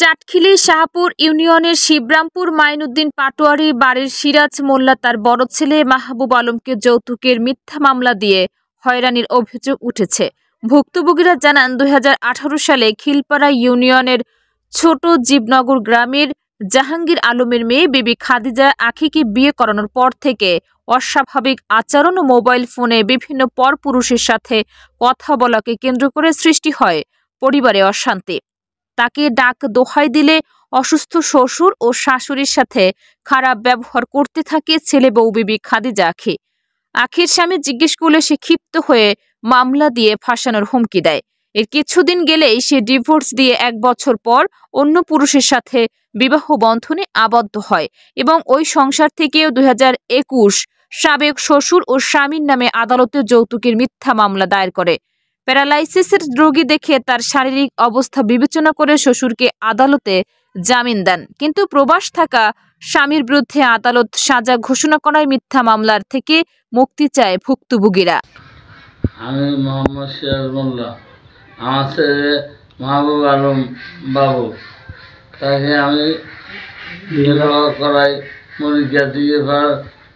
চাটখিলি শাহপুর ইউনিয়নের শিবরামপুর মাইনুদ্দিন পাটোয়ারি বাড়ির সিরাজ মোল্লা তার বড় ছেলে মাহবুব আলমকে যৌতুকের মিথ্যা মামলা দিয়ে হয়রানির অভিযোগ উঠেছে। ভুক্তভোগীরা জানান, 2018 সালে খিলপাড়া ইউনিয়নের ছোট জীবনগর গ্রামের জাহাঙ্গীর আলমের মেয়ে বিবি খাদিজা আখিকে বিয়ে করানোর পর থেকে অস্বাভাবিক আচরণ ও মোবাইল ফোনে বিভিন্ন পরপুরুষের সাথে কথা বলাকে কেন্দ্র করে সৃষ্টি হয় পরিবারে অশান্তি। তাকে ডাক দোহাই দিলে অসুস্থ শ্বশুর ও শাশুড়ির সাথে খারাপ ব্যবহার করতে থাকে ছেলে বউ বিবি খাদিজা আখি। আখির স্বামী জিজ্ঞেস করলে সে ক্ষিপ্ত হয়ে মামলা দিয়ে ফাঁসানোর হুমকি দেয়। এর কিছুদিন গেলেই সে ডিভোর্স দিয়ে 1 বছর পর অন্য পুরুষের সাথে বিবাহ বন্ধনে আবদ্ধ হয় এবং ওই সংসার থেকেও 2021 সাবেক শ্বশুর ও স্বামীর নামে আদালতে যৌতুকের মিথ্যা মামলা দায়ের করে। প্যারালাইসিসের রোগী দেখে তার শারীরিক অবস্থা বিবেচনা করে শ্বশুরকে আদালতে জামিন দেন, কিন্তু প্রবাস থাকা স্বামীর বিরুদ্ধে আদালত সাজা ঘোষণা করায় মিথ্যা মামলার থেকে মুক্তি চায় ভুক্তভোগীরা। আমি মোহাম্মদ সিরাজ মোল্লা, আমার ছেলে মাহবুব আলম বাবু, তাকে আমি বিবাহ করাই মরিকা দিয়ে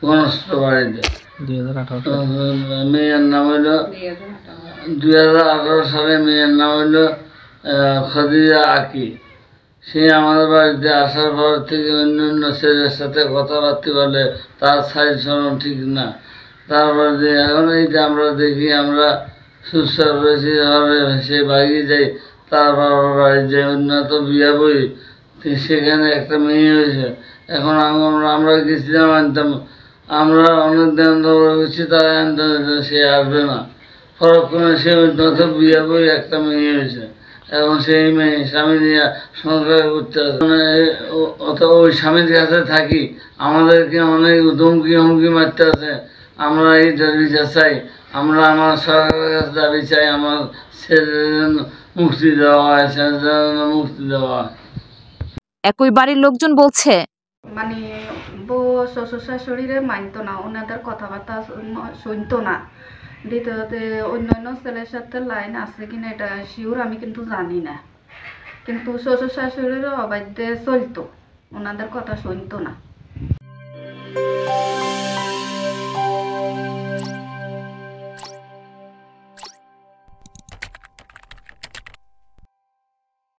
গণস্থ বাড়িতে। 2018 মেয়ের নাম হইল 2018 সালে মেয়ের নাম হইল খাদিজা আকি। সে আমাদের বাড়িতে আসার পর থেকে অন্য অন্য ছেলের সাথে কথাবার্তা বলে, তার সাইজ চলন ঠিক না। তারপর যে এখন এইটা আমরা দেখি, আমরা সুস্থ বেশি হবে সে বাড়ি যাই, তারপর বাড়ি যাই অন্য তো বিয়া বই, সেখানে একটা মেয়ে হয়েছে। এখন আমরা গেছিলাম আনতাম, আমরা অনেক দিন ধরে গেছি, তারা আনতে সে আসবে না। পরক্ষণে সে উন্নত বিয়া বই একটা মেয়ে হয়েছে। এখন সেই মেয়ে স্বামী নিয়ে সংসার করতে আসে, ওই স্বামীর কাছে থাকি, আমাদেরকে অনেক হুমকি মারতে আছে। আমরা এই দাবি চাই, আমরা আমার সরকারের কাছে দাবি চাই, আমার ছেলের মুক্তি দেওয়া হয়, ছেলেদের মুক্তি দেওয়া হয়। একই বাড়ির লোকজন বলছে, মানে বউ শ্বশুর শাশুড়িরে মানতো না, ওনাদের কথাবার্তা শুনতো না। দ্বিতীয়তে অন্যান্য ছেলের সাথে লাইন আছে কিনা এটা শিওর আমি কিন্তু জানি না, কিন্তু শ্বশুর শাশুড়িরও অবাধ্যে চলতো, ওনাদের কথা শুনতো না।